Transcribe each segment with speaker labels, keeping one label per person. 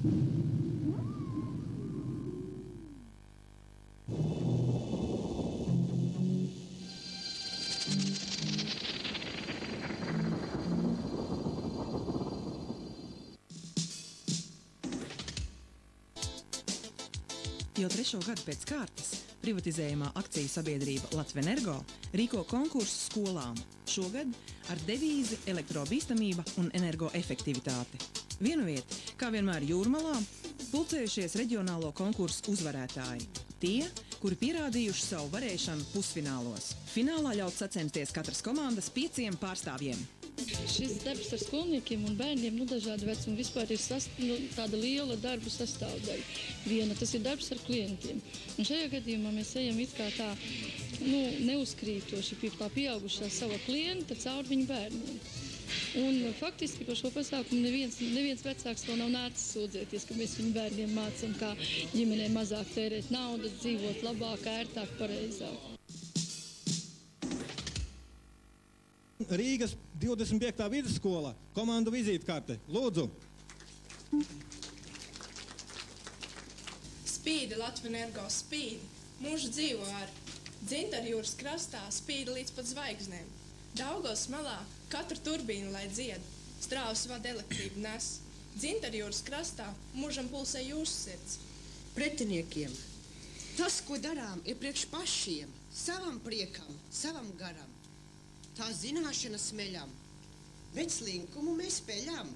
Speaker 1: Jau 3. gadu pēc kārtas privatizējumā akciju sabiedrība Latvenergo rīko konkursu skolām. Šogad ar devīzi elektrobīstamība un energoefektivitāte. Vienviet, kā vienmēr Jūrmalā, pulcējušies reģionālo konkursu uzvarētāji. Tie, kuri pierādījuši savu varēšanu pusfinālos. Finālā ļauts sacensties katras komandas 5 pārstāvjiem.
Speaker 2: Šis darbs ar skolniekiem un bērniem, dažādu vecumu, vispār ir tāda liela darba sastāvdaļa. Viena, tas ir darbs ar klientiem. Un šajā gadījumā mēs ejam it kā tā, neuzkrītoši pie pieaugušā sava klienta caur viņu bērniem. Un faktiski par šo pasākumu neviens vecāks vēl nav nācis sūdzēties, ka mēs viņu bērniem mācam, kā ģimenē mazāk tērēt naudas, dzīvot labāk, ērtāk, pareizāk.
Speaker 3: Rīgas 25. vidusskola, komandu vizītkarte. Lūdzu!
Speaker 4: Spīdi, Latvenergo, spīdi. Mūžu dzīvo ar Dzintarjūras krastā, spīdi līdz pat zvaigznēm. Daugavas malā katru turbīnu, lai dzied. Strauss vada elektrību nes. Dzintarjūras krastā mūžam pulsē jūsu sirds.
Speaker 5: Pretiniekiem. Tas, ko darām, ir priekš pašiem. Savam priekam, savam garam. Tā zināšana smeļam, bet slinkumu mēs peļam.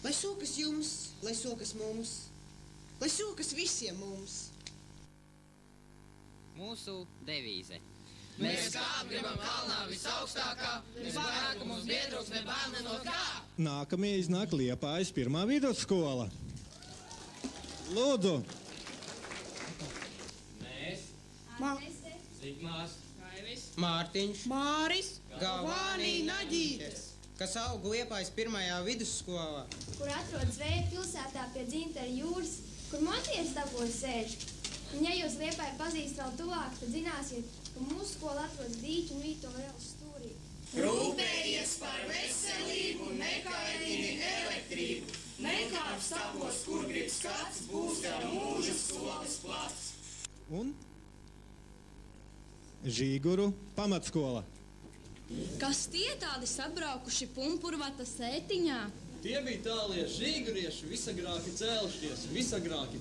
Speaker 5: Lai sokas jums, lai sokas mums, lai sokas visiem mums.
Speaker 6: Mūsu devīze.
Speaker 7: Mēs kāp gribam kalnā visaugstākā, spēku mums biedrūks ne bērni no kā.
Speaker 3: Nākamie iznāk Liepājas 1. vidusskola. Lūdzu!
Speaker 7: Mēs. Zigmās.
Speaker 8: Mārtiņš,
Speaker 5: Māris,
Speaker 8: Galvānī,
Speaker 5: Naģītes,
Speaker 8: kas aug Liepājas 1. vidusskolā,
Speaker 9: kur atrodas Vēja pilsētā pie Dzintarjūras, kur montiers dabūja sēž. Un ja jūs Liepāju pazīst vēl tuvāk, tad zināsiet, ka mūsu skola atrodas Dīķu un Vītola ielas stūrī.
Speaker 7: Rūpējies par veselību, nekaitini elektrību, nekāp stāvos, kur grib skats, būs tev mūža solis plats.
Speaker 3: Un Žīguru pamatskola.
Speaker 10: Kas tie tādi sabraukuši pumpurvata sētiņā?
Speaker 11: Tie bija tālie žīgurieši, visagrāki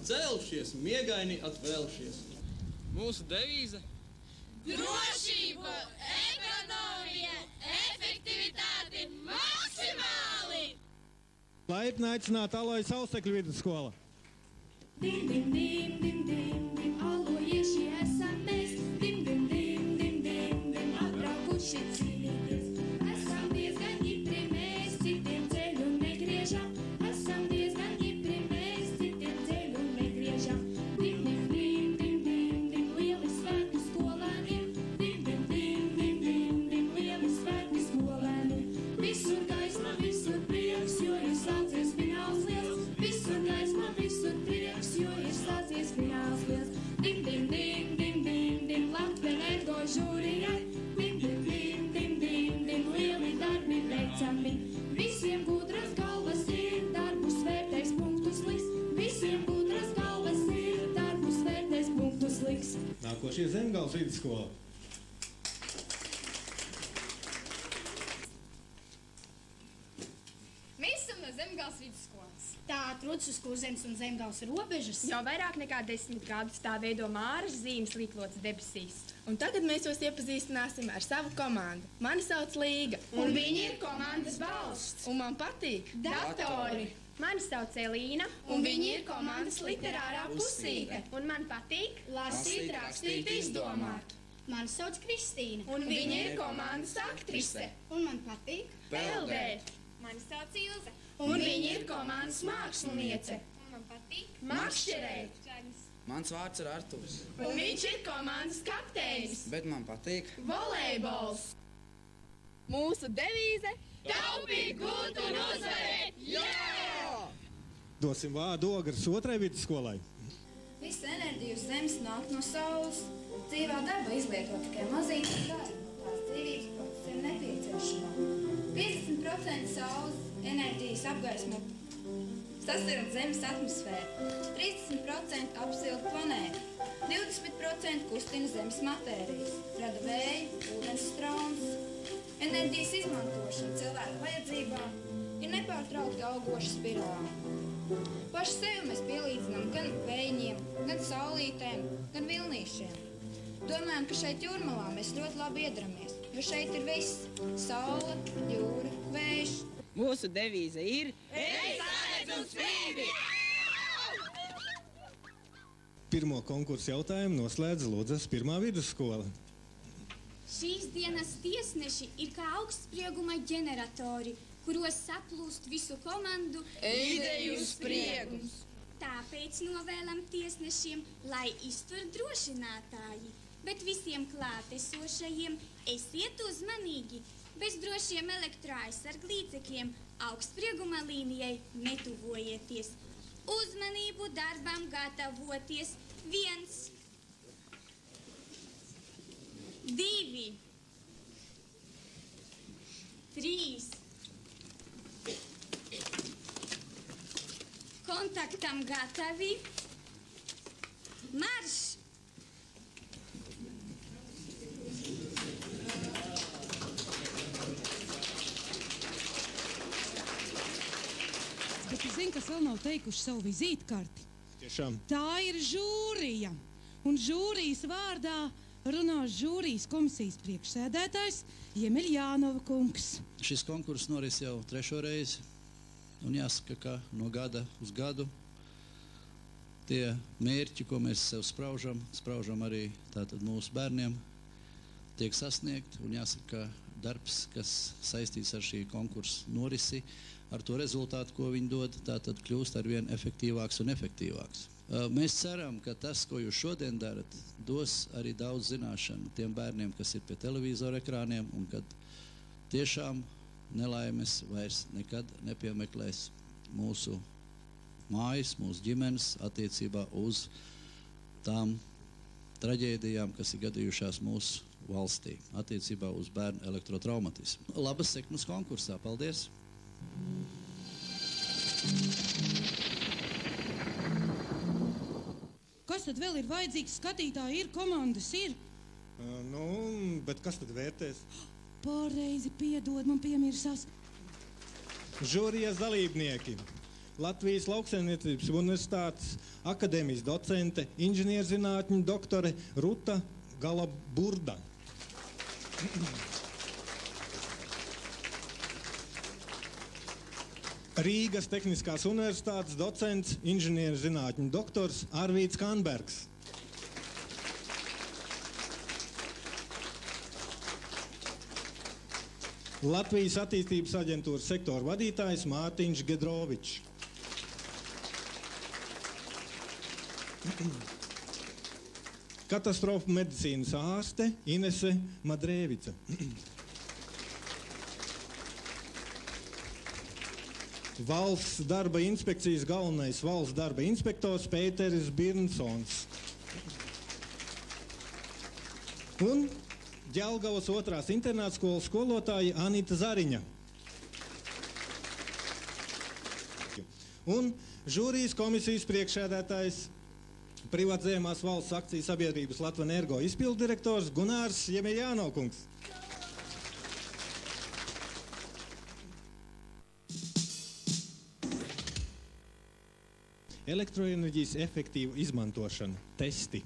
Speaker 11: cēlušies, miegaini atvēlušies.
Speaker 12: Mūsu devīze
Speaker 7: – drošība, ekonomija, efektivitāte maksimāli!
Speaker 3: Laipni aicināt Alojas Ausekļu vidusskola.
Speaker 9: Dim, dim, dim, dim, dim, dim, alojieši esam mēs. Dim, dim, dim, dim, dim, dim, atbraukuši cīnīties. Esam diezgan ģipri mēs, citiem ceļu negriežam. Esam diezgan ģipri mēs, citiem ceļu negriežam. Dim, dim, dim, dim, dim, dim, lieli svētki skolēniem. Dim, dim, dim, dim, dim, dim, lieli svētki skolēniem. Visur gaisma, visur prieks, jo ir sācies fināls liels. Visur gaisma, visur prieks, jo ir sācies fināls liels. Dim, dim, dim, dim, dim, dim, Latvenergo žūrijai. Dim, dim, dim, dim, dim, dim, lieli darbi veicami. Visiem gudras galvas ir, darbus vērtēs punktus liks. Visiem gudras galvas ir, darbus vērtēs punktus liks.
Speaker 3: Nākošie Zemgales vidusskola.
Speaker 13: Mēs esam no Zemgales vidusskolas.
Speaker 14: Tā atrodas uz Kurzemes un Zemgales robežas.
Speaker 13: Jau vairāk nekā 10 gadus tā veido māras zīmes līklotas debesīs. Un tagad mēs jūs iepazīstināsim ar savu komandu. Mani sauc Līga.
Speaker 14: Un viņi ir komandas balsts.
Speaker 13: Un man patīk
Speaker 14: datori.
Speaker 13: Mani sauc Elīna.
Speaker 14: Un viņi ir komandas literārā pusīte.
Speaker 13: Un man patīk
Speaker 14: lasīt, rakstīt, izdomāt. Mani sauc Kristīna.
Speaker 13: Un viņa ir komandas aktrise.
Speaker 14: Un man patīk
Speaker 13: peldēt.
Speaker 9: Mani sauc Ilze.
Speaker 14: Un viņa ir komandas māksliniece.
Speaker 9: Un man patīk
Speaker 13: makšķerēt.
Speaker 15: Mans vārds ir Arturs.
Speaker 13: Un viņš ir komandas kapteinis.
Speaker 15: Bet man patīk
Speaker 13: volejbols. Mūsu devīze – taupīt, gūt un uzvarēt! Jā!
Speaker 3: Dosim vārdu Ogres 2. vidusskolai.
Speaker 9: Visa enerģija uz zemes nāk no saules. Dzīvā daba izlieto tikai mazītes daļa no tās dzīvības, kas ir nepieciešama. 50% saules enerģijas apgaismo
Speaker 16: sasilda Zemes atmosfēru, 30% apsilda planētu, 20% kustina Zemes matērijas, rada vēju, ūdens straumes. Enerģijas izmantošana cilvēku vajadzībām ir nepārtraukti augoša spirāle. Paši sevi mēs pielīdzinām gan vējņiem, gan saulītēm, gan vilnīšiem. Domājam, ka šeit jūrmalā mēs ļoti labi iedaramies, jo šeit ir viss – saule, jūra, vējš.
Speaker 6: Mūsu devīze ir
Speaker 7: Ej, sānec un spīdi!
Speaker 3: Pirmo konkursu jautājumu noslēdz Ludzas pirmā vidusskola.
Speaker 9: Šīs dienas tiesneši ir kā augstsprieguma ģeneratori, kuros saplūst visu komandu
Speaker 7: ideju spriegums.
Speaker 9: Tāpēc novēlam tiesnešiem, lai iztur drošinātāji, bet visiem klātesošajiem esiet uzmanīgi. Bez drošiem elektroaizsarglīdzekļiem augstsprieguma līnijai netuvojieties. Uzmanību darbam gatavoties 1, 2, 3. Kontaktam gatavi. Marš!
Speaker 17: Bet es zinu, kas vēl nav teikuši savu vizītkarti.
Speaker 3: Tiešām.
Speaker 17: Tā ir žūrija. Un žūrijas vārdā runās žūrijas komisijas priekšsēdētājs Jemeļjānova kungs.
Speaker 18: Šis konkurss noris jau 3. reizi. Un jāsaka, ka no gada uz gadu tie mērķi, ko mēs sev spraužam arī tātad mūsu bērniem, tiek sasniegt. Un jāsaka, ka darbs, kas saistīts ar šī konkursa norisi, ar to rezultātu, ko viņi dod, tātad kļūst arvien efektīvāks un efektīvāks. Mēs ceram, ka tas, ko jūs šodien darat, dos arī daudz zināšanu tiem bērniem, kas ir pie televizora ekrāniem, un kad tiešām nelaimes vairs nekad nepiemeklēs mūsu mājas, mūsu ģimenes attiecībā uz tām traģēdijām, kas ir gadījušās mūsu valstī, attiecībā uz bērnu elektrotraumatismu. Labas sekmes konkursā. Paldies!
Speaker 17: Kas tad vēl ir vajadzīgs? Skatītāji ir, komandas ir.
Speaker 3: Bet kas tad vērtēs?
Speaker 17: Pareizi, piedod, man piemirsās.
Speaker 3: Žūrijas dalībnieki. Latvijas Lauksaimniecības universitātes akadēmijas docente, inženierzinātņu doktore Ruta Galaburda. Rīgas Tehniskās universitātes docents, inženierzinātņu doktors Arvīds Kanbergs. Latvijas attīstības aģentūras sektora vadītājs Mārtiņš Gedrovičs. Katastrofu medicīnas ārste Inese Madrēvica. Valsts darba inspekcijas galvenais valsts darba inspektors Pēteris Birnsons. Un Ģelgavas 2. internātskolas skolotāja Anita Zariņa. Un žūrijas komisijas priekšsēdētājs Privātzemās valsts akciju sabiedrības Latvenergo izpilddirektors Gunārs Jemeļjānov kungs. Elektroenerģijas efektīva izmantošana, testi.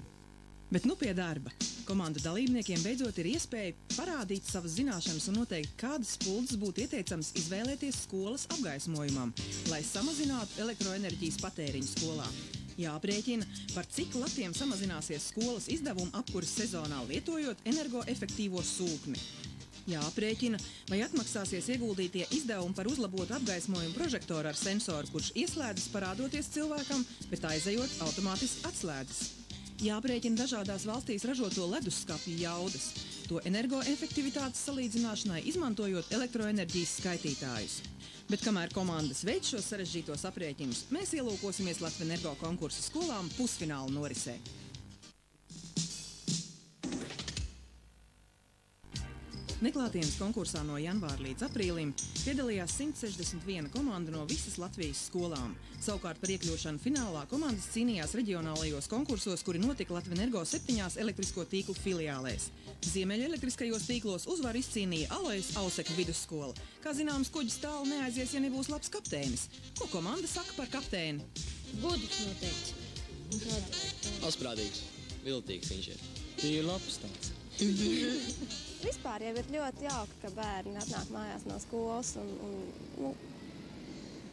Speaker 1: Bet nu pie darba. Komandu dalībniekiem beidzot ir iespēja parādīt savas zināšanas un noteikt, kādas spuldzes būtu ieteicams izvēlēties skolas apgaismojumam, lai samazinātu elektroenerģijas patēriņu skolā. Jāprēķina, par cik latiem samazināsies skolas izdevumu apkuras sezonā lietojot energoefektīvo sūkni. Jāprēķina, vai atmaksāsies ieguldītie izdevumi par uzlabotu apgaismojumu prožektoru ar sensoru, kurš ieslēdzas parādoties cilvēkam, bet aizejot automātiski atslēdzas. Jāprēķina dažādās valstīs ražoto leduskapju jaudas, to energoefektivitātes salīdzināšanai izmantojot elektroenerģijas skaitītājus. Bet kamēr komandas veids šos sarežģītos aprēķinus, mēs ielūkosimies Latvenergo konkursu skolām pusfināla norisē. Neklātienes konkursā no janvāra līdz aprīlim piedalījās 161 komanda no visas Latvijas skolām. Savukārt par iekļūšanu finālā komandas cīnījās reģionālajos konkursos, kuri notika Latvenergo 7 elektrisko tīklu filiālēs. Ziemeļa elektriskajos tīklos uzvaru izcīnīja Alojas Ausekļu vidusskola. Kā zināms, kuģis tālu neaizies, ja nebūs labs kapteinis. Ko komanda saka par kapteini?
Speaker 19: Gudrs noteikti.
Speaker 12: Asprādīgs, viltīgs viņš ir.
Speaker 11: Tīri labs tāds.
Speaker 20: Vispār jau ir ļoti jauki, ka bērni atnāk mājās no skolas un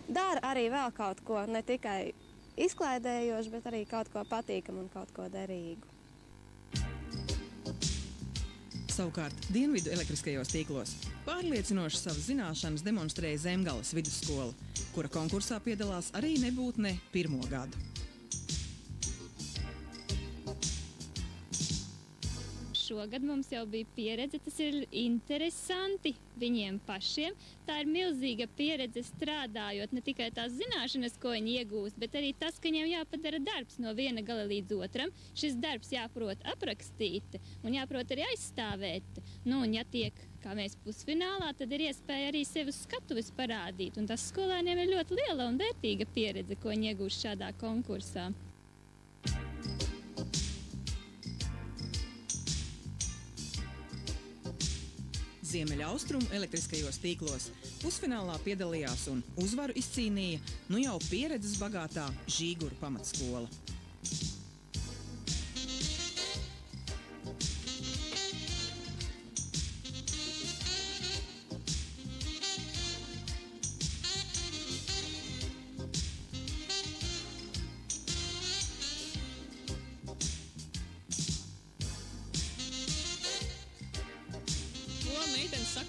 Speaker 20: dara arī vēl kaut ko, ne tikai izklaidējoši, bet arī kaut ko patīkamu un kaut ko derīgu.
Speaker 1: Savukārt Dienvidu elektriskajos tīklos pārliecinoši savas zināšanas demonstrēja Zemgales vidusskola, kura konkursā piedalās arī nebūtne pirmo gadu.
Speaker 21: Šogad mums jau bija pieredze, tas ir interesanti viņiem pašiem. Tā ir milzīga pieredze strādājot, ne tikai tās zināšanas, ko viņi iegūst, bet arī tas, ka viņiem jāpadara darbs no viena gala līdz otram. Šis darbs jāprot aprakstīt un jāprot arī aizstāvēt. Nu, un ja tiek, kā mēs pusfinālā, tad ir iespēja arī sevi uz skatuves parādīt. Un tas skolēniem ir ļoti liela un vērtīga pieredze, ko viņi iegūst šādā konkursā.
Speaker 1: Ziemeļaustrumu elektriskajos tīklos pusfinālā piedalījās un uzvaru izcīnīja nu jau pieredzes bagātā Žīguru pamatskola.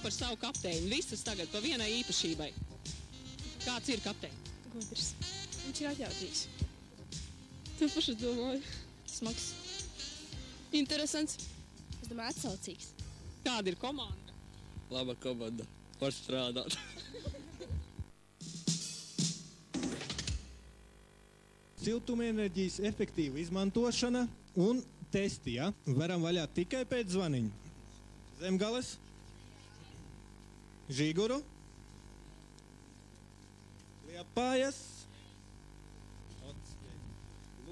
Speaker 6: Par savu kapteini. Visas tagad pa vienai īpašībai. Kāds ir kapteini?
Speaker 13: Gudrs. Viņš ir atjautīgs. Tu paši domāju.
Speaker 6: Smags.
Speaker 13: Interesants. Es domāju, atsaucīgs.
Speaker 6: Kāda ir komanda?
Speaker 11: Laba komanda. Var strādāt.
Speaker 3: Siltumenerģijas efektīva izmantošana un testi, ja? Varam vaļā tikai pēc zvaniņa. Zemgales. Žīguru, Liepājas.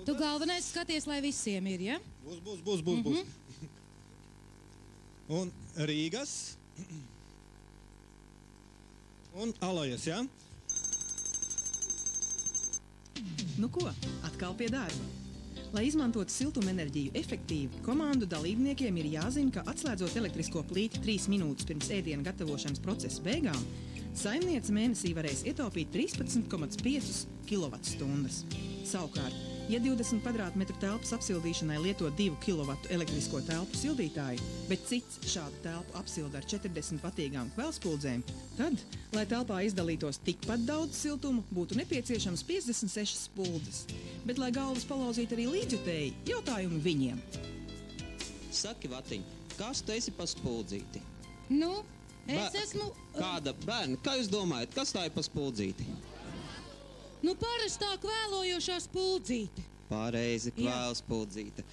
Speaker 17: Tu galvenais skaties, lai visiem ir, ja?
Speaker 3: Būs. Un Rīgas. Un Alojas, ja?
Speaker 1: Nu ko, atkal pie darba. Lai izmantotu siltumenerģiju efektīvi, komandu dalībniekiem ir jāzina, ka atslēdzot elektrisko plīti 3 minūtes pirms ēdiena gatavošanas procesa beigām, saimniece mēnesī varēs ietaupīt 13,5 kWh. Savukārt, ja 20 kvadrātmetru telpas apsildīšanai lieto 2 kW elektrisko telpu sildītāju, bet cits šādu telpu apsilda ar 40 patīgām kvēlspuldzēm, tad, lai telpā izdalītos tikpat daudz siltumu, būtu nepieciešams 56 spuldzes. Bet, lai galvas palauzītu arī līdzjutēji, jautājumi viņiem.
Speaker 22: Saki, Vatiņ, kas tu esi pa spuldzīti?
Speaker 17: Nu, es esmu...
Speaker 22: Kāda bērna? Kā jūs domājat, kas tā ir pa spuldzīti?
Speaker 17: Nu, parastā kvēlojošā spuldzīte.
Speaker 22: Pareizi, kvēlspuldzīte.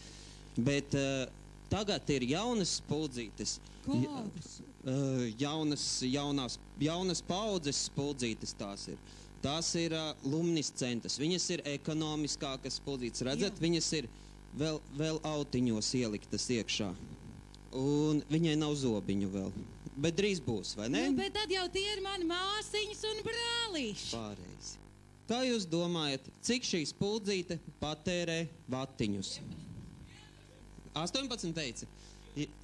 Speaker 22: Bet tagad ir jaunas spuldzītes.
Speaker 17: Kādas?
Speaker 22: Jaunas paudzes spuldzītes tās ir. Tās ir luminiscentas. Viņas ir ekonomiskākas spuldzītes. Redzat, viņas ir vēl autiņos ieliktas iekšā. Un viņai nav zobiņu vēl. Bet drīz būs, vai ne?
Speaker 17: Nu, bet tad jau tie ir mani māsiņas un brālīši.
Speaker 22: Pareizi. Kā jūs domājat, cik šī spuldzīte patērē vatiņus? 18 teica?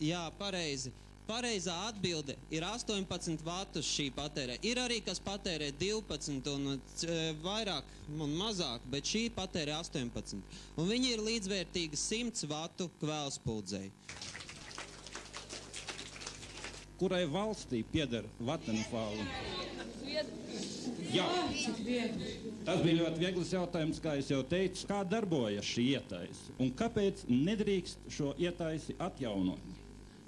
Speaker 22: Jā, pareizi. Pareizā atbilde ir 18 vatus šī patērē. Ir arī, kas patērē 12 un vairāk un mazāk, bet šī patērē 18. Un viņi ir līdzvērtīgi 100 vatu kvēlspuldzei.
Speaker 23: Kurai valstī pieder Vattenfall? Jā, tas bija ļoti viegls jautājums, kā es jau teicu. Kā darbojas šī ietaise un kāpēc nedrīkst šo ietaisi atjaunot?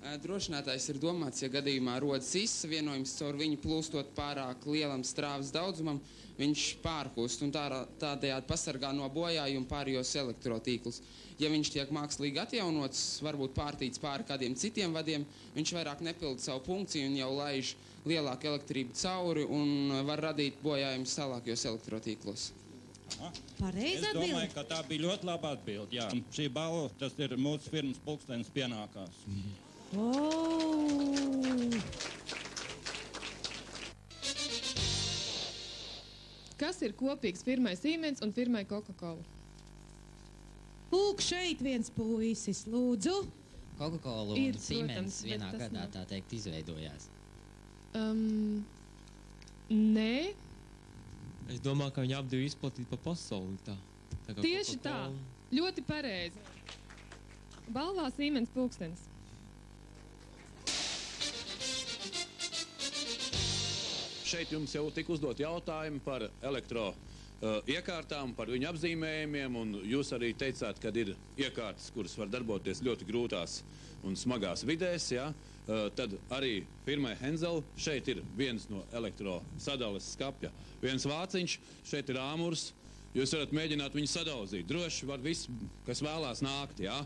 Speaker 2: Drošinātājs ir domāts, ja gadījumā rodas izsavienojums caur viņu plūstot pārāk lielam strāvas daudzumam, viņš pārkūst un tādējādi pasargā no bojājuma pārējos elektrotīklus. Ja viņš tiek mākslīgi atjaunots, varbūt pārtīts pāri kādiem citiem vadiem, viņš vairāk nepilda savu funkciju un jau laiž lielāku elektrību cauri un var radīt bojājumus tālākajos elektrotīklos.
Speaker 17: Pareizi
Speaker 23: Es domāju, ka tā bija ļoti laba atbilde. Jā. Šī balva, tas ir mūsu firmas pulkstenis pienākās.
Speaker 13: Kas ir kopīgs firmai Siemens un firmai Coca-Cola?
Speaker 17: Lūk, šeit viens puisis, lūdzu.
Speaker 4: Coca-Cola un Siemens vienā gadā, tā teikt, izveidojās.
Speaker 13: Nē.
Speaker 5: Es domāju, ka viņi abi izplatīti pa pasauli. Tā kā
Speaker 13: Tieši tā. Ļoti pareizi. Balvā Siemens pulkstenis.
Speaker 24: Šeit jums jau tika uzdot jautājumi par iekārtām, par viņu apzīmējumiem, un jūs arī teicāt, ka ir iekārtas, kuras var darboties ļoti grūtās un smagās vidēs, ja? Tad arī firmai Henzela šeit ir viens no elektrosadales skapja. Viens vāciņš, šeit ir āmurs, jūs varat mēģināt viņu sadauzīt. Droši var viss, kas vēlās nākt, ja?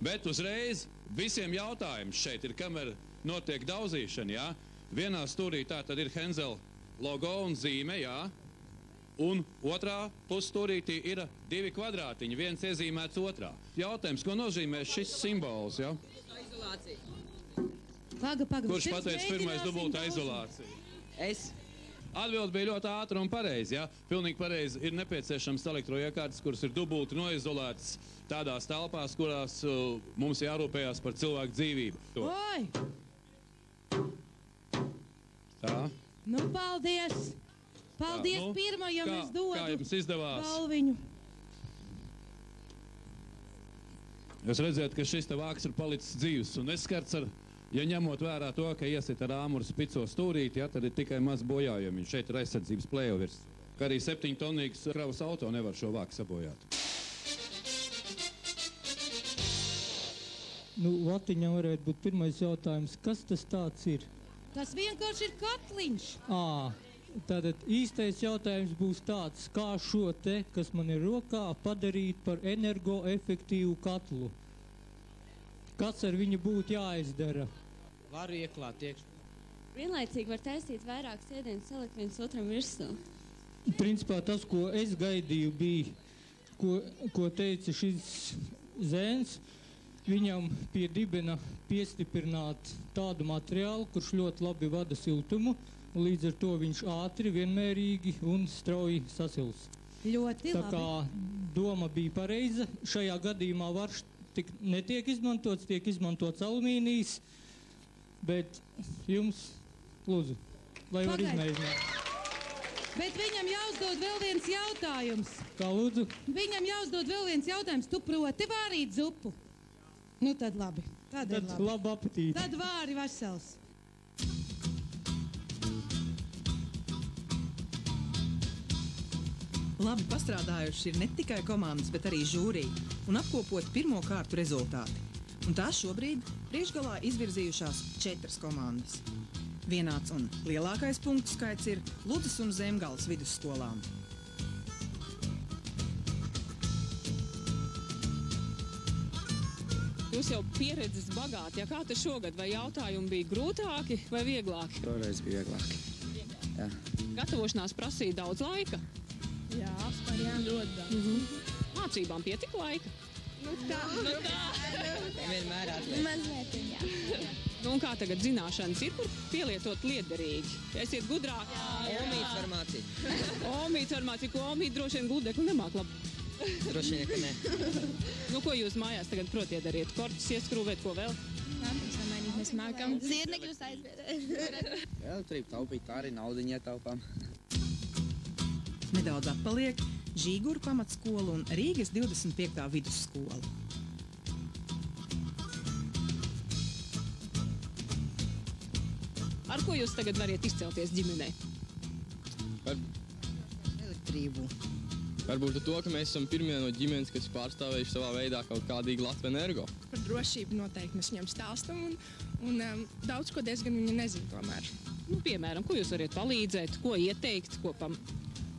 Speaker 24: Bet uzreiz visiem jautājums šeit ir, kamēr notiek daudzīšana, ja? Vienā stūrī tā tad ir Henzela logo un zīme, jā, un otrā pusstūrītī ir 2 kvadrātiņi, viens iezīmēts otrā. Jautājums, ko nozīmē šis simbols, jā? Kurš pateica pirmais dubultā izolācija?
Speaker 4: Es.
Speaker 24: Atbilde bija ļoti ātra un pareizi, jā. Pilnīgi pareizi. Ir nepieciešams elektroiekārtas, kuras ir dubulti noizolētas tādās telpās, kurās mums jārūpējās par cilvēku dzīvību.
Speaker 17: Oi!
Speaker 24: Tā.
Speaker 17: Nu, paldies! Paldies
Speaker 24: Tā, nu,
Speaker 17: pirmajam, es dodu
Speaker 24: kā jums izdevās?
Speaker 17: balviņu.
Speaker 24: Jūs redzēt, ka šis te vāks ir palicis dzīvs un neskarts ar, ja ņemot vērā to, ka iesit ar āmuru spico stūrīti, ja, tad ir tikai maz bojājumi. Šeit ir aizsardzības plējovirs. Kā arī 7-tonnīgs kravas auto nevar šo vāku sabojāt.
Speaker 25: Nu, Latiņam varētu būt pirmais jautājums, kas tas tāds ir?
Speaker 17: Tas vienkārši ir katliņš.
Speaker 25: Tātad īstais jautājums būs tāds, kā šo te, kas man ir rokā, padarīt par energoefektīvu katlu. Kas ar viņu būtu jāizdara?
Speaker 4: Varu ieklāt iekšā.
Speaker 26: Vienlaicīgi var taisīt vairākas ēdienas salikt viens otram virsū.
Speaker 25: Principā tas, ko es gaidīju, bija, ko teica šis zēns, viņam pie dibena piestiprināt tādu materiālu, kurš ļoti labi vada siltumu, un līdz ar to viņš ātri, vienmērīgi un strauji sasils.
Speaker 17: Ļoti
Speaker 25: labi. Tā kā doma bija pareiza, šajā gadījumā varš netiek izmantots, tiek izmantots alumīnijs, bet jums, lūdzu, lai var izmēģināt.
Speaker 17: Bet viņam jāuzdod vēl viens jautājums.
Speaker 25: Kā lūdzu?
Speaker 17: Viņam jāuzdod vēl viens jautājums. Tu proti vārīt zupu? Nu, tad labi. Tad
Speaker 25: labu apetīti.
Speaker 17: Tad vāri vesels.
Speaker 1: Labi pastrādājuši ir ne tikai komandas, bet arī žūrija un apkopot pirmo kārtu rezultāti. Un tās šobrīd priekšgalā izvirzījušās 4 komandas. Vienāds un lielākais punktu skaits ir Ludzas un Zemgales vidusskolām.
Speaker 6: Jūs jau pieredzes bagāti, ja kā te šogad, vai jautājumi bija grūtāki vai vieglāki?
Speaker 15: Šoreiz bija vieglāki. Jā.
Speaker 6: Gatavošanās prasīja daudz laika?
Speaker 13: Jā, ļoti daudz.
Speaker 6: Mācībām pietika laika?
Speaker 13: Nu tā.
Speaker 15: Vienmēr atliek.
Speaker 26: Mazliet, jā.
Speaker 6: Nu, un kā tagad zināšanas ir, kur pielietot liederīgi? Esiet gudrāk?
Speaker 15: Omīts var mācīt.
Speaker 6: Omīts var mācīt, ko Omīt droši vien gludekli nemāk labi.
Speaker 15: Droši vien, ka ne.
Speaker 6: Nu, ko jūs mājās tagad protiet dariet? Korķis ieskrūvēt, ko vēl?
Speaker 13: Lampiņas samainīt mēs mākam.
Speaker 26: Zirnekļus aizvērēt.
Speaker 15: Elektrību taupīt, tā arī naudiņu ietaupām.
Speaker 1: Nedaudz atpaliek Žīguru pamatskola un Rīgas 25. vidusskola.
Speaker 6: Ar ko jūs tagad variet izcelties ģimenē?
Speaker 15: Par elektrību.
Speaker 11: Varbūt ar to, ka mēs esam pirmie no ģimenes, kas pārstāvējuši savā veidā kaut kādīgi Latvenergo.
Speaker 13: Par drošību noteikti mēs viņam stāstam, un daudz ko diezgan viņi nezin tomēr.
Speaker 6: Nu, piemēram, ko jūs varat palīdzēt, ko ieteikt,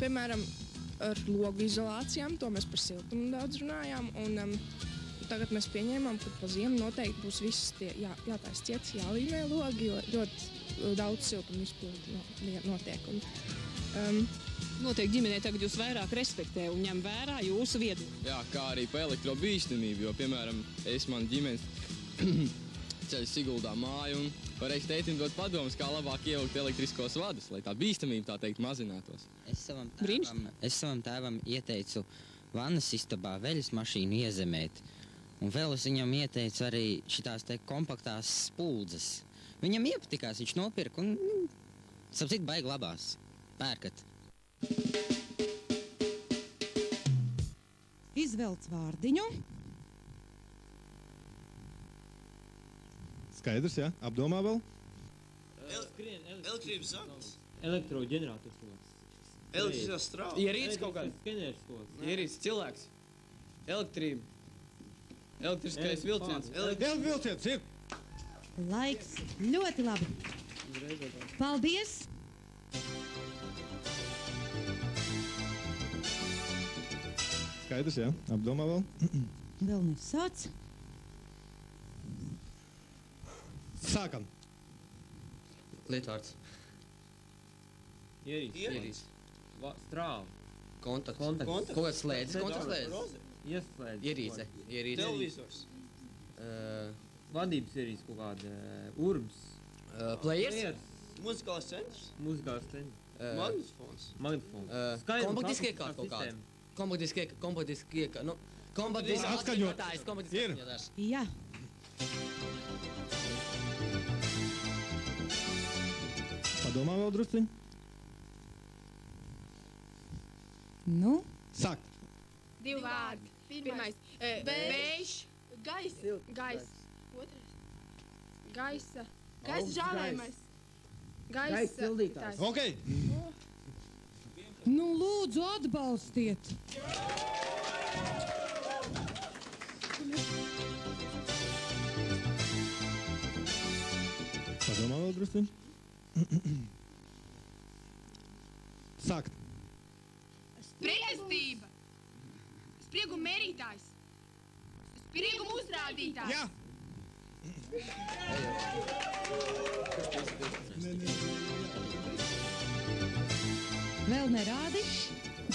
Speaker 13: Piemēram, ar logu izolācijām, to mēs par siltumu daudz runājām, un tagad mēs pieņēmām, ka pa ziemu noteikti būs visas tie jātais ciets, jālīmē logi, jo ļoti daudz siltumu izpildi notiek.
Speaker 6: Noteikti ģimenē tagad jūs vairāk respektē un ņem vērā jūsu viedokli.
Speaker 11: Jā, kā arī pa elektrobīstamību, jo, piemēram, es man ģimenes ceļu Siguldā māju un varēšu tētim dot padomus, kā labāk ievilkt elektriskos vadus, lai tā bīstamība, tā teikt, mazinātos.
Speaker 15: Es savam tēvam ieteicu vannas istabā veļas mašīnu iezemēt, un vēl es viņam ieteicu arī šitās te kompaktās spuldzes. Viņam iepatikās, viņš nopirka un, sapcīt, baigi labās. Pērkat.
Speaker 17: Izvelc vārdiņu.
Speaker 3: Skaidrs, jā? Apdomā vēl?
Speaker 7: Elektrības akts.
Speaker 5: Elektroģenerators kaut kāds.
Speaker 7: Elektriskās strāvas.
Speaker 5: Ierīts kaut kāds. Skeneris kaut kāds.
Speaker 7: Ierīts cilvēks. Elektrība. Elektriskais vilciens.
Speaker 3: Vilciens ir.
Speaker 17: Laiks. Ļoti labi. Paldies.
Speaker 3: Skaidrs, jā? Apdomā vēl?
Speaker 17: Vēl nesāc.
Speaker 3: Sākam.
Speaker 7: Lietvārds.
Speaker 5: Ierīts. Strāva.
Speaker 7: Kontakts. Kaut kāds slēdzis.
Speaker 5: Ieslēdzis.
Speaker 7: Ierīce.
Speaker 5: Televizors. Vadības ierīce kaut kāda. Urbs.
Speaker 7: Players.
Speaker 5: Muzikāls centrs.
Speaker 7: Magnetofons.
Speaker 5: Kompaktiskie
Speaker 7: iekārt kaut kāda. Kompaktiskie iekārt. Kompaktiskie
Speaker 3: atskaņotājs.
Speaker 17: Jā.
Speaker 3: Padomā vēl drusciņ.
Speaker 17: Nu?
Speaker 3: Sāk.
Speaker 13: 2 vārdi. Pirmais. Vējš. Gaisa. Otrais. Gaisa. Gaisa žāvējumais. Gaisa
Speaker 7: pildītājs.
Speaker 3: Ok.
Speaker 17: Nu, lūdzu, atbalstiet.
Speaker 3: Padomā vēl drusciņ. Sākt.
Speaker 13: Pretestība. Sprieguma mērītājs. Sprieguma uzrādītājs.
Speaker 3: Jā.
Speaker 17: Vēl nerādi.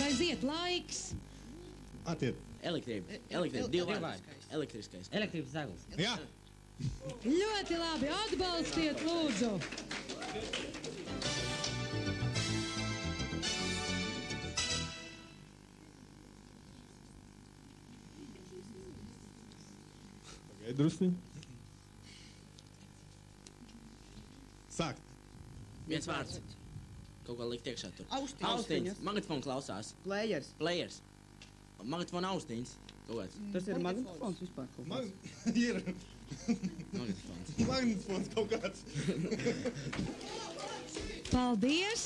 Speaker 17: Aiziet laiks.
Speaker 3: Attiet.
Speaker 7: Elektrība. 2 vārdi. Elektriskais.
Speaker 15: Elektrības zaglis.
Speaker 3: Jā.
Speaker 17: Ļoti labi. Atbalstiet, lūdzu.
Speaker 3: Pagaid drusciņ. Sākt.
Speaker 7: 1 vārds. Kaut kā likt iekšā tur.
Speaker 8: Austiņas.
Speaker 7: Magnetofons klausās.
Speaker 8: Players.
Speaker 7: Magnetofona austiņas. Kaut kāds.
Speaker 8: Tas ir magnetofons vispār kaut kāds.
Speaker 3: Ir.
Speaker 7: Magnetofons.
Speaker 3: Magnetofons kaut kāds.
Speaker 17: Paldies.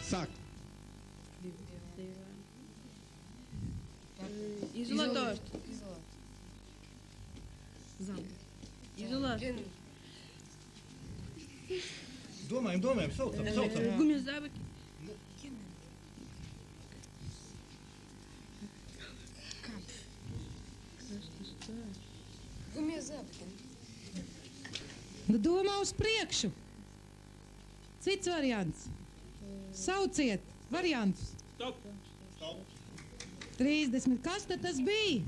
Speaker 3: Sākt.
Speaker 8: Izolators. Izolators.
Speaker 3: Domājam, saucam.
Speaker 8: Gumijas zābaki.
Speaker 20: Gumijas zābaki.
Speaker 17: Nu, domā uz priekšu. Cits variants. Sauciet variantus.
Speaker 3: Stop.
Speaker 17: 30. Kas tad tas bija?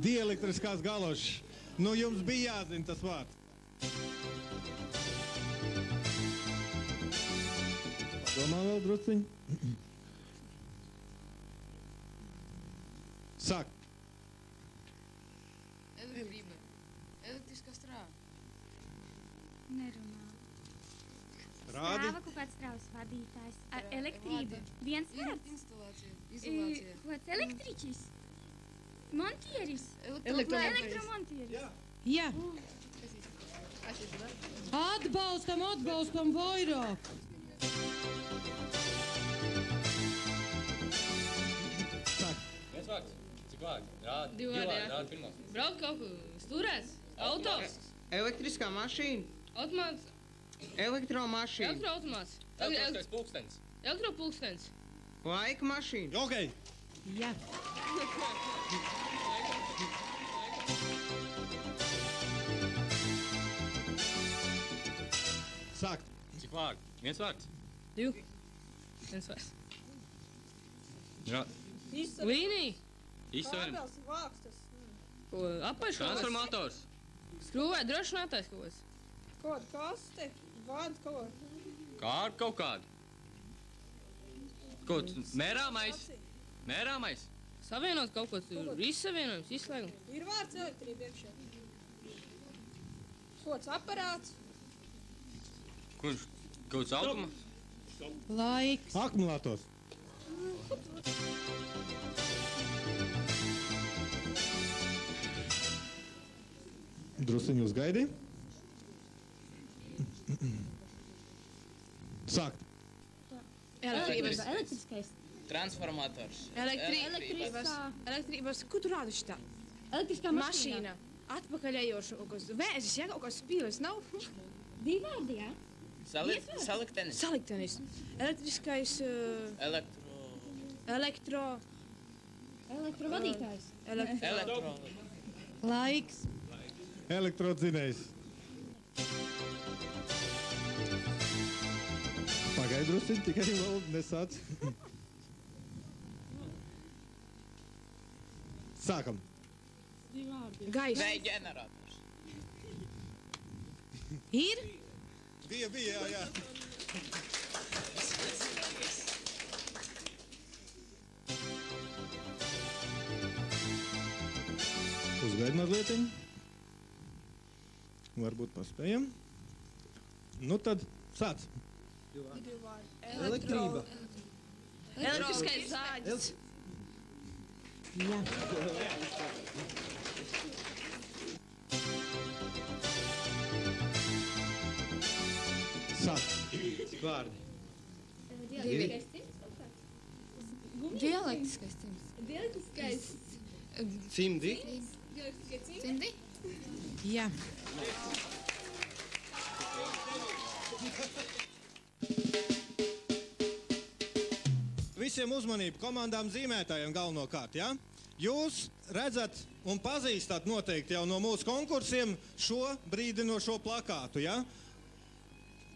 Speaker 3: Dielektriskās galošas. Nu, jums bija jāzina tas vārds. Domā vēl drusciņ. Sāk.
Speaker 20: Elektrība. Elektriskā strāva.
Speaker 21: Nerunā.
Speaker 3: Rādi.
Speaker 21: Strāva kaut kāds strāvas vadītājs. Ar elektrību. Viens vārds.
Speaker 20: Instalācija. Izolācija.
Speaker 21: Kāds elektriķis. Montieris.
Speaker 20: Elektromontieris.
Speaker 21: Elektromontieris.
Speaker 17: Jā. Atbalstam vairāk!
Speaker 9: Viens vārds. Cik vārdi? Rādi.
Speaker 10: Divi vārdi, jā.
Speaker 9: Rādi pirmos.
Speaker 10: Braukt kaut kur stūrēs? Autos?
Speaker 14: Elektriskā mašīna.
Speaker 10: Automāts?
Speaker 14: Elektromašīna.
Speaker 10: Elektroautomāts?
Speaker 9: Elektriskais pulkstenis.
Speaker 10: Elektropulkstenis?
Speaker 14: Laika mašīna.
Speaker 3: Ok.
Speaker 17: Jā.
Speaker 3: Sākt.
Speaker 9: Cik vārdi? Viens vārds.
Speaker 10: Divi. Viens vārds.
Speaker 9: Rādi.
Speaker 10: Līnija?
Speaker 9: Izsverim.
Speaker 10: Ko, apaļš kaut kas?
Speaker 9: Transformators.
Speaker 10: Skrūvē, drošinātājs kaut kas?
Speaker 13: Kāda kaste? Vāda kaut ko?
Speaker 9: Kādu kaut kādu. Kaut mērāmais. Mērāmais.
Speaker 10: Savienot kaut ko, tur izsavienojums, izslēgums.
Speaker 13: Ir vārds elektrība iekšā. Kāds aparāts?
Speaker 9: Kurš? Kāds automāts?
Speaker 17: Laiks.
Speaker 3: Akumulators. Drusiņu uzgaidi. Sākt.
Speaker 10: Elektriskais.
Speaker 9: Transformators.
Speaker 13: Elektrības. Ko tu rādi šitā?
Speaker 10: Elektriskā
Speaker 13: mašīna. Atpakaļējoša kaut kas vēzis, ja kaut kas spīles nav.
Speaker 10: Divi vārdi, jā?
Speaker 9: Saliktenis.
Speaker 13: Saliktenis. Elektriskais.
Speaker 10: Elektrovadītājs.
Speaker 9: Elektro.
Speaker 17: Laiks.
Speaker 3: Elektrodzinējs. Pagaid drusiņ, tikai vēl nesāc. Sākam.
Speaker 13: Gaisa.
Speaker 9: Vēja ģenerators.
Speaker 13: Ir?
Speaker 3: Bija, jā. Uzgaid mazlietiņ. Varbūt paspējam. Nu tad sāc. Elektrība.
Speaker 13: Elektriskais zāģis.
Speaker 17: Jā.
Speaker 3: Sāc. Cik vārdi?
Speaker 10: Dialektiskais cimds.
Speaker 14: Dialektiskais.
Speaker 3: Cimdi.
Speaker 10: Cimdi?
Speaker 17: Jā.
Speaker 3: Visiem uzmanību, komandām zīmētājiem galvenokārt, ja? Jūs redzat un pazīstat noteikti jau no mūsu konkursiem šo brīdinošo plakātu, ja?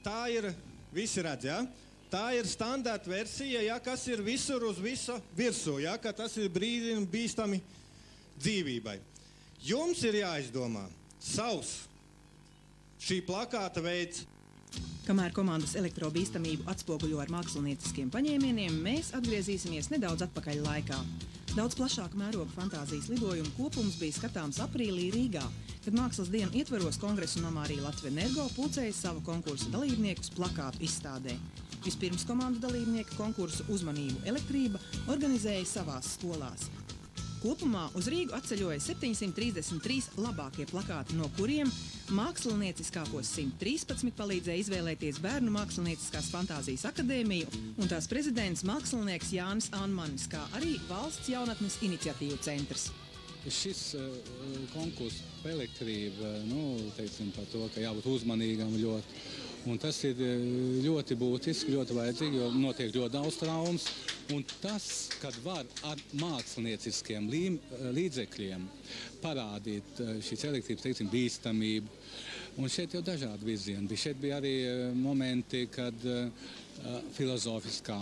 Speaker 3: Tā ir, visi redz, ja? Tā ir standarta versija, ja, kas ir visur uz visa virsū, ja? Ka tas ir brīdini bīstami dzīvībai. Jums ir jāizdomā savs šī plakāta veids.
Speaker 1: Kamēr komandas elektrobīstamību atspoguļo ar mākslinieciskiem paņēmieniem, mēs atgriezīsimies nedaudz atpakaļ laikā. Daudz plašāka mēroga fantāzijas lidojumu kopums bija skatāms aprīlī Rīgā, kad Mākslas dienu ietveros Kongresu namā arī Latvenergo pulcēja savu konkursu dalībniekus plakātu izstādē. Vispirms komandu dalībnieki konkursu Uzmanību elektrība organizēja savās skolās. Kopumā uz Rīgu atceļoja 733 labākie plakāti, no kuriem mākslinieciskākos 113 palīdzēja izvēlēties Bērnu mākslinieciskās fantāzijas akadēmiju un tās prezidents mākslinieks Jānis Anmanis, kā arī Valsts jaunatnes iniciatīvu centrs.
Speaker 16: Šis konkurss par elektrību, teiksim par to, ka jābūt uzmanīgam ļoti. Un tas ir ļoti būtiski, ļoti vajadzīgi, jo notiek ļoti daudz traumas. Un tas, kad var ar mākslinieciskiem līdzekļiem parādīt šīs elektrības, teiksim, bīstamību. Un šeit jau dažādi virzieni. Šeit bija arī momenti, kad filozofiskā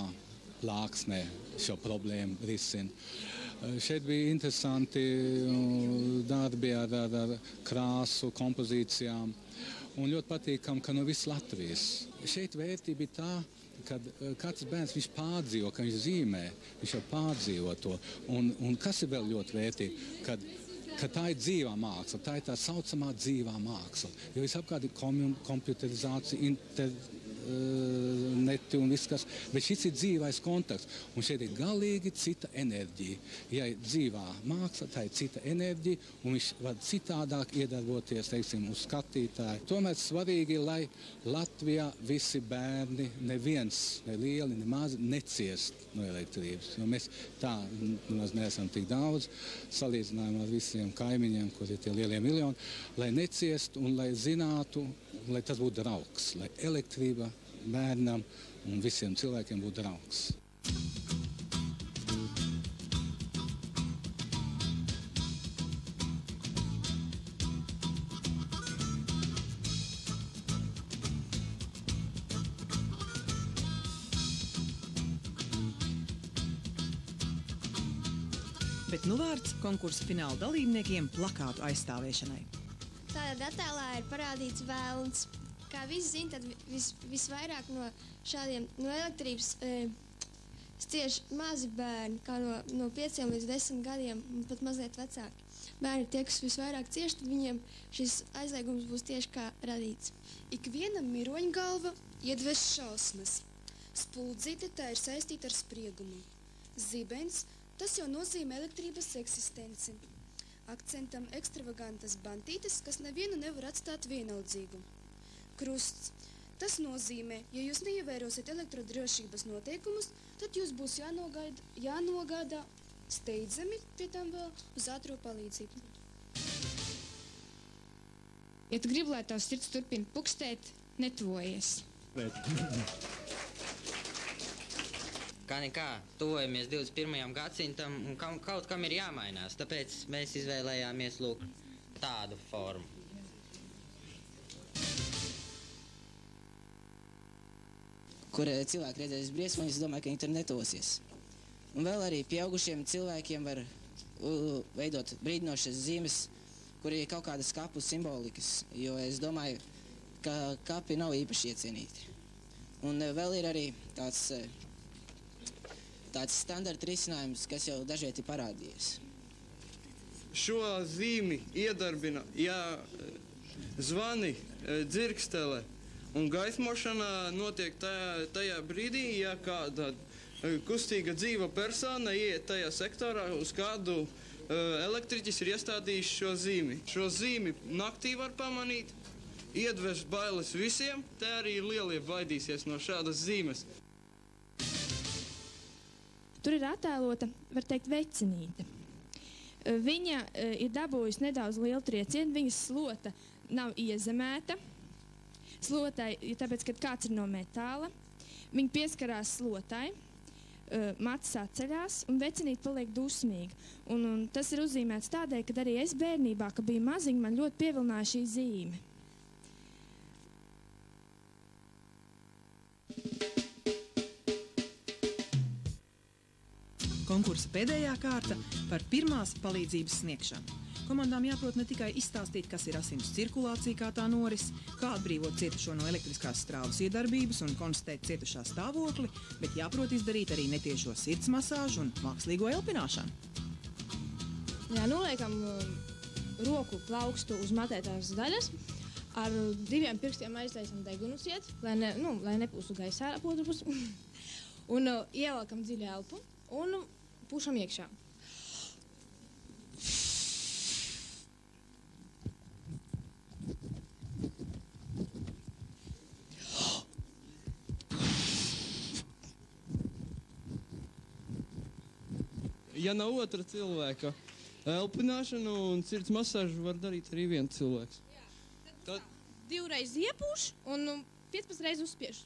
Speaker 16: plāksnē šo problēmu risina. Šeit bija interesanti darbi ar krāsu, kompozīcijām. Un ļoti patīkam, ka no visas Latvijas. Šeit vērtība ir tā, ka katrs bērns viņš pārdzīvo, ka viņš zīmē, viņš jau pārdzīvo to. Un kas ir vēl ļoti vērtīgi, ka tā ir dzīvā māksla, tā ir tā saucamā dzīvā māksla. Jo visapkārt ir komputerizācija, neti un viss kas, bet šis ir dzīvais kontakts, un šeit ir galīgi cita enerģija. Ja ir dzīvā māksla, tā ir cita enerģija, un viņš var citādāk iedarboties, teiksim, uz skatītāju. Tomēr svarīgi, lai Latvijā visi bērni, neviens, ne lieli, ne mazi, neciest no elektrības, jo mēs tā neesam tik daudz, salīdzinājumā ar visiem kaimiņiem, kur ir tie lielie miljoni, lai neciest un lai zinātu, lai tas būtu draugs, lai elektrība bērnam un visiem cilvēkiem būtu draugs.
Speaker 1: Bet nu vārds konkursa fināla dalībniekiem plakātu aizstāvēšanai.
Speaker 2: Tādā attēlā ir parādīts vēlns. Kā visi zina, tad visvairāk no šādiem elektrības cieš mazi bērni, kā no 5 līdz 10 gadiem, un pat mazliet vecāki. Bērni tie, kas visvairāk cieš, tad viņiem šis aizliegums būs tieši kā radīts.
Speaker 12: Ikviena miroņgalva iedves šausmas. Spuldzīte tā ir saistīta ar spriegumu. Zibens, tas jau nozīmē elektrības eksistenci. Akcentam ekstravagantas bantītes, kas nevienu nevar atstāt vienaldzīgu. Krusts. Tas nozīmē, ja jūs neievērosiet elektrodrošības noteikumus, tad jūs būs jānogādā steidzami, pie tam vēl uz ātro palīdzību.
Speaker 26: Ja tu gribi, lai tavs sirds turpina pukstēt, netuvojies.
Speaker 15: Kā nekā, tuvojamies 21. gadsimtam un kaut kam ir jāmainās, tāpēc mēs izvēlējāmies lūk tādu formu.
Speaker 18: Kur cilvēki redzēs briesmoņus, domāju, ka viņi tur netosies. Un vēl arī pieaugušiem cilvēkiem var veidot brīdinošas zīmes, kur ir kaut kādas kapu simbolikas, jo es domāju, ka kapi nav īpaši iecienīti. Un vēl ir arī tāds standarta risinājums, kas jau dažreiz ir parādījies.
Speaker 19: Šo zīmi iedarbina, ja zvani, dzirkstele un gaismošana notiek tajā brīdī, ja kāda kustīga dzīva persona iet tajā sektorā, uz kādu elektriķis ir iestādījis šo zīmi. Šo zīmi naktī var pamanīt, iedves bailes visiem, te arī lielie baidīsies no šādas zīmes.
Speaker 26: Tur ir attēlota, var teikt, vecinīte. Viņa ir dabūjusi nedaudz lielu triecienu, viņas slota nav iezemēta. Slotai, tāpēc, kad kāds ir no metāla, viņa pieskarās slotai, macis atceļās un vecinīte paliek dusmīga. Un tas ir uzzīmēts tādēļ, ka arī es bērnībā, kad biju maziņa, man ļoti pievilināja šī zīme.
Speaker 1: Konkursa pēdējā kārta par pirmās palīdzības sniegšanu. Komandām jāprot ne tikai izstāstīt, kas ir asins cirkulācija, kā tā noris, kā atbrīvot cietušo no elektriskās strāvas iedarbības un konstatēt cietušā stāvokli, bet jāprot izdarīt arī netiešo sirds masāžu un mākslīgo elpināšanu.
Speaker 22: Jā, noliekam roku plaukstu uz matētās daļas, ar 2 pirkstiem aiztaisam degunus iet, lai nepūstu gaisā ap otru pusi, un ievelkam dziļu elpu un pušam iekšā.
Speaker 19: Ja nav otra cilvēka, elpināšanu un sirds masāžu var darīt arī viens cilvēks.
Speaker 22: Tad 2 reizes iepūš un 15 reizes uzspiež.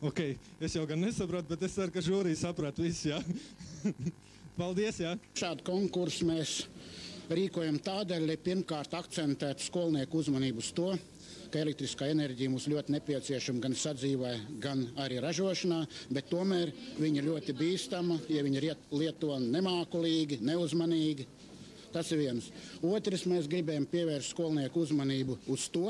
Speaker 3: Ok, es jau gan nesapratu, bet es ceru, ka žūrija saprata visu, jā. Paldies, jā.
Speaker 23: Šādu konkursu mēs rīkojam tādēļ, lai pirmkārt akcentētu skolnieku uzmanību uz to, ka elektriskā enerģija mums ļoti nepieciešama gan sadzīvē, gan arī ražošanā, bet tomēr viņa ļoti bīstama, ja viņa lieto nemākulīgi, neuzmanīgi. Tas ir viens. Otrs, mēs gribējam pievērst skolnieku uzmanību uz to,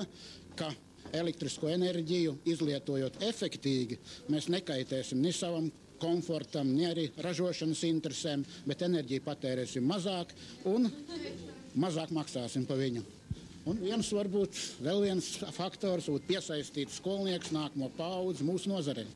Speaker 23: ka elektrisko enerģiju izlietojot efektīgi, mēs nekaitēsim ni savam komfortam, ni arī ražošanas interesēm, bet enerģiju patērēsim mazāk un mazāk maksāsim pa viņu. Un vēl viens faktors būtu piesaistīt skolnieks nākamo paudzi mūsu nozarei.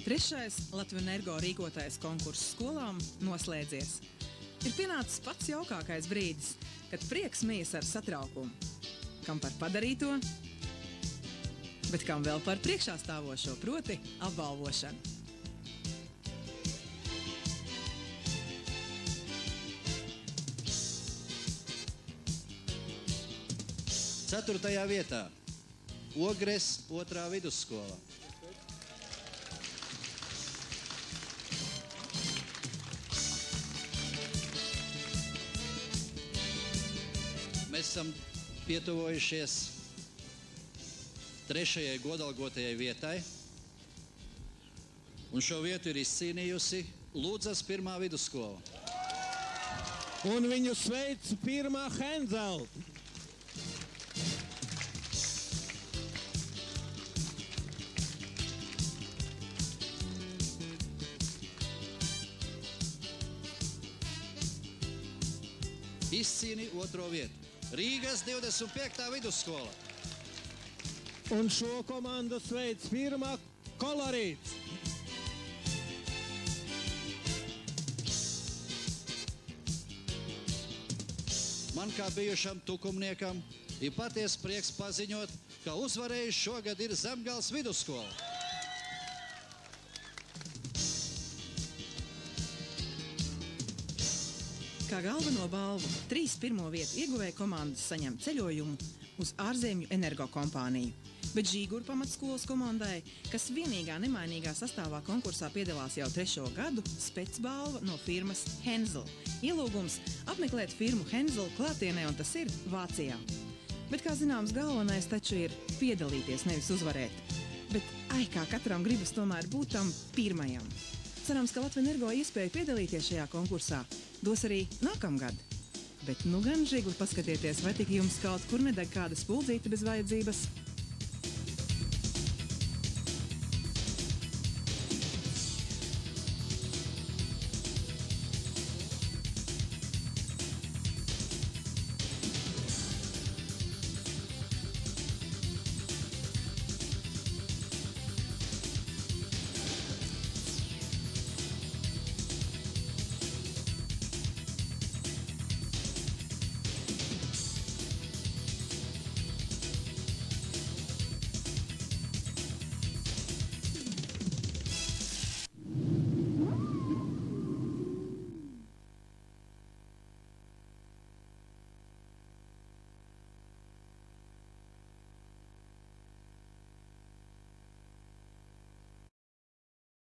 Speaker 1: Trešais Latvenergo rīkotais konkurss skolām noslēdzies. Ir pienācis pats jaukākais brīdis, kad prieks mijas ar satraukumu. Kam par padarīto, bet kam vēl par priekšā stāvošo, proti apbalvošanu.
Speaker 4: Ceturtajā vietā Ogres 2. vidusskola. Mēs esam pietuvojušies 3. godalgotajai vietai, un šo vietu ir izcīnījusi Lūdzas 1. vidusskola.
Speaker 3: Un viņu sveic 1. Henzela.
Speaker 4: Izcīni 2. vietu. Rīgas 25. vidusskola.
Speaker 3: Un šo komandu sveic 1. Kolorīts.
Speaker 4: Man kā bijušam tukumniekam ir paties prieks paziņot, ka uzvarējis šogad ir Zemgales vidusskola.
Speaker 1: Kā galveno balvu 3 pirmo vietu ieguvēja komandas saņem ceļojumu uz ārzemju energokompāniju, bet Žīguru pamatskolas komandai, kas vienīgā nemainīgā sastāvā konkursā piedalās jau 3. gadu, specbalva no firmas Henzela. Ielūgums apmeklēt firmu Henzela klātienē, un tas ir Vācijā. Bet, kā zināms, galvenais taču ir piedalīties, nevis uzvarēt. Bet, kā katram gribas tomēr būt tam pirmajam. Cerams, ka Latvenergo iespēju piedalīties šajā konkursā dos arī nākamgad. Bet nu gan, Žigli, paskatieties, vai tik jums kaut kur nedeg kāda spuldzīte bez vajadzības?